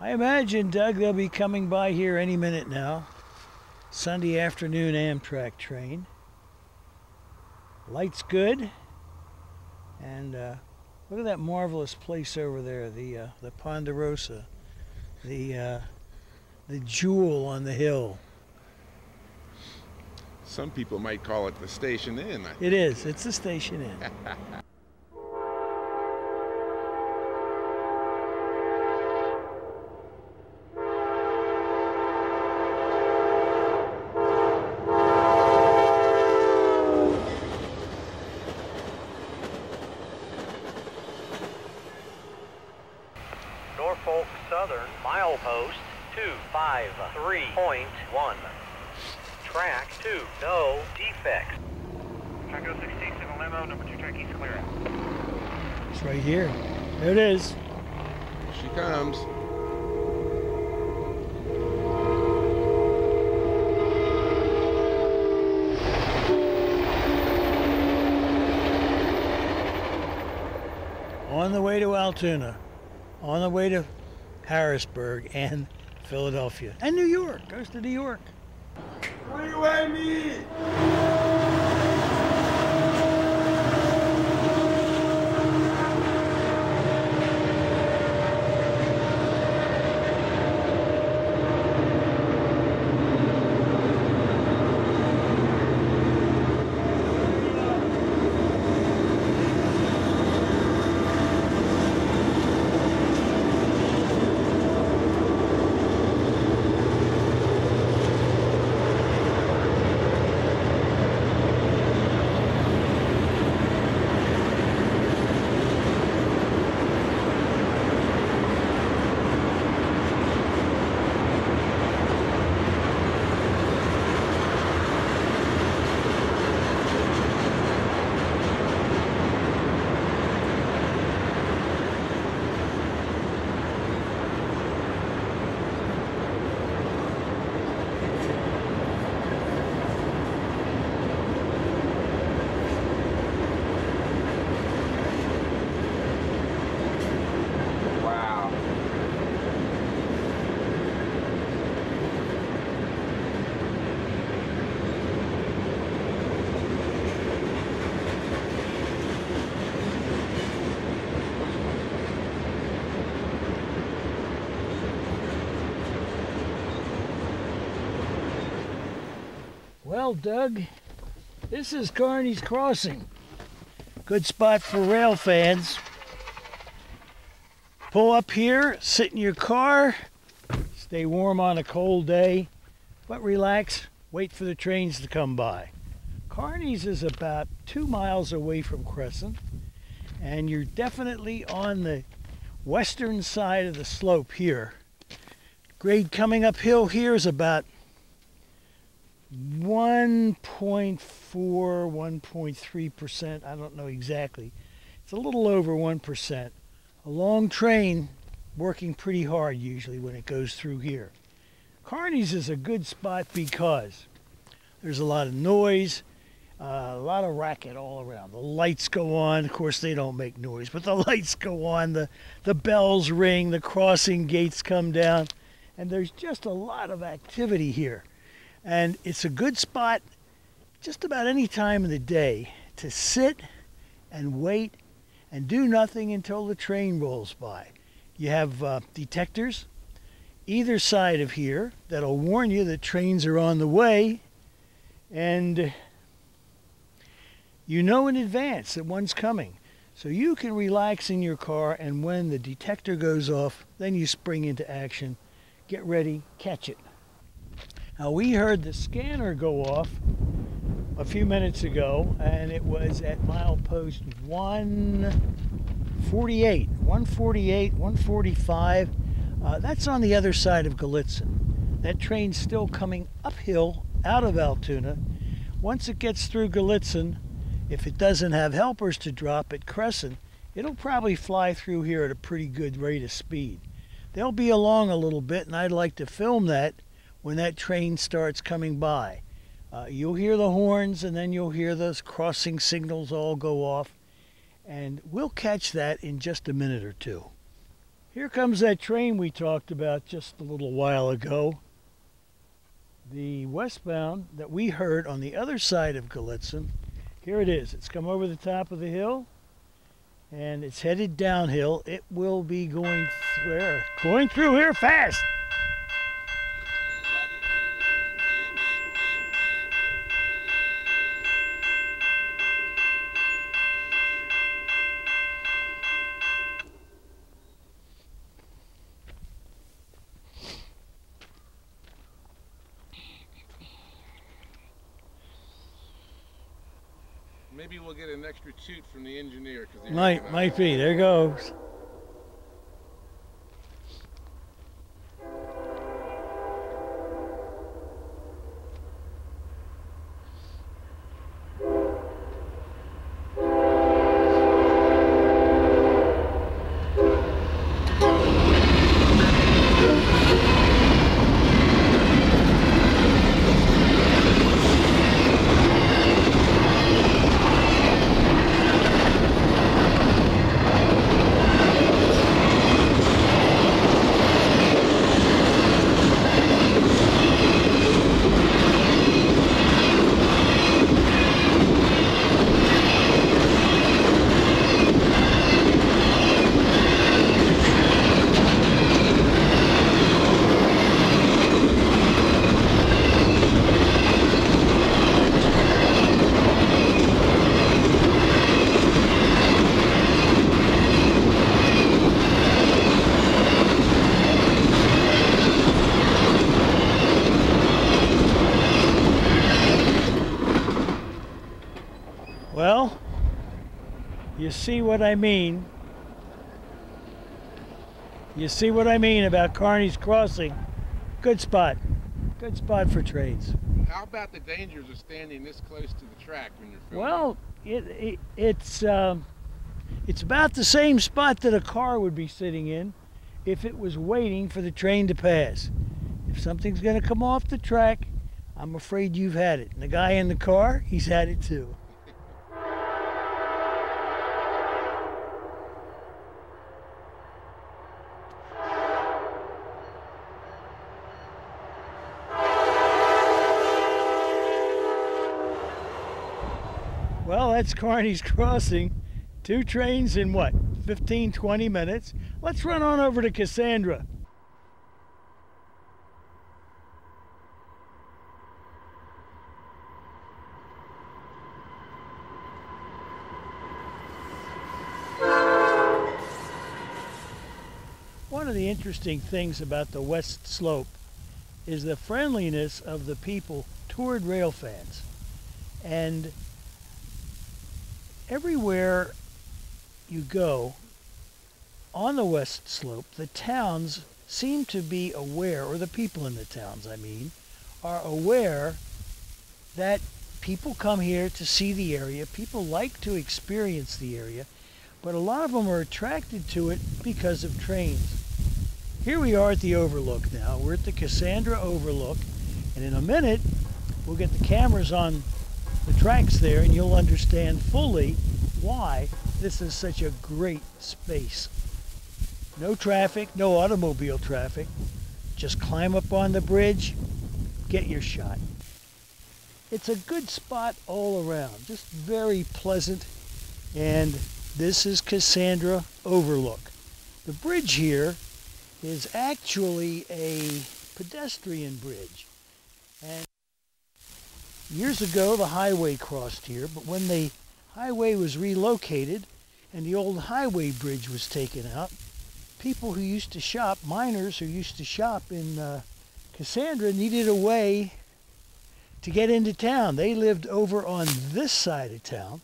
I imagine, Doug, they'll be coming by here any minute now. Sunday afternoon Amtrak train. Light's good. And look at that marvelous place over there, the Ponderosa, the jewel on the hill. Some people might call it the Station Inn. It is. It's the Station Inn. Norfolk Southern, milepost 253.1. Track 2, no defects. Track 016, signal limo, number 2 track east clear out. It's right here. There it is. Here she comes. On the way to Altoona. On the way to Harrisburg and Philadelphia. And New York. Goes to New York. What do you weigh me? Well, Doug, this is Carneys Crossing. Good spot for rail fans. Pull up here, sit in your car, stay warm on a cold day, but relax, wait for the trains to come by. Carneys is about 2 miles away from Crescent, and you're definitely on the western side of the slope here. Grade coming uphill here is about 1.4, 1.3%. I don't know exactly. It's a little over 1%. A long train working pretty hard usually when it goes through here. Carneys is a good spot because there's a lot of noise, a lot of racket all around. The lights go on. Of course, they don't make noise, but the lights go on. The bells ring. The crossing gates come down. And there's just a lot of activity here. And it's a good spot just about any time of the day to sit and wait and do nothing until the train rolls by. You have detectors either side of here that'll warn you that trains are on the way, and you know in advance that one's coming. So you can relax in your car, and when the detector goes off, then you spring into action, get ready, catch it. Now, we heard the scanner go off a few minutes ago, and it was at milepost 148, 145. That's on the other side of Gallitzin. That train's still coming uphill out of Altoona. Once it gets through Gallitzin, if it doesn't have helpers to drop at Crescent, it'll probably fly through here at a pretty good rate of speed. They'll be along a little bit, and I'd like to film that when that train starts coming by. You'll hear the horns, and then you'll hear those crossing signals all go off, and we'll catch that in just a minute or two. Here comes that train we talked about just a little while ago. The westbound that we heard on the other side of Gallitzin. Here it is. It's come over the top of the hill and it's headed downhill. It will be going through here fast. Maybe we'll get an extra toot from the engineer. Might be. There goes. Well, you see what I mean. You see what I mean about Carneys Crossing. Good spot. Good spot for trains. How about the dangers of standing this close to the track when you're filming? Well, it's about the same spot that a car would be sitting in if it was waiting for the train to pass. If something's going to come off the track, I'm afraid you've had it. And the guy in the car, he's had it too. Well, that's Carneys Crossing. 2 trains in what, 15, 20 minutes? Let's run on over to Cassandra. One of the interesting things about the West Slope is the friendliness of the people toward railfans. And everywhere you go on the West Slope, the towns seem to be aware, or the people in the towns, I mean, are aware that people come here to see the area. People like to experience the area, but a lot of them are attracted to it because of trains. Here we are at the Overlook now. We're at the Cassandra Overlook, and in a minute we'll get the cameras on the tracks there and you'll understand fully why this is such a great space. No traffic, no automobile traffic. Just climb up on the bridge, get your shot. It's a good spot all around, just very pleasant. And this is Cassandra Overlook. The bridge here is actually a pedestrian bridge. And years ago, the highway crossed here, but when the highway was relocated and the old highway bridge was taken out, people who used to shop, miners who used to shop in Cassandra, needed a way to get into town. They lived over on this side of town.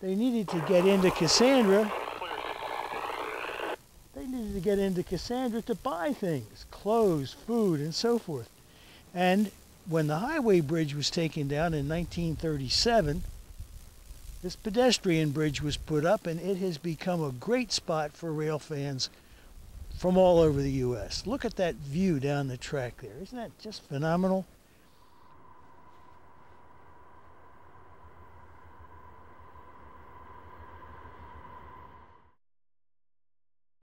They needed to get into Cassandra. They needed to get into Cassandra to buy things, clothes, food, and so forth. And when the highway bridge was taken down in 1937, this pedestrian bridge was put up, and it has become a great spot for rail fans from all over the U.S. Look at that view down the track there. Isn't that just phenomenal?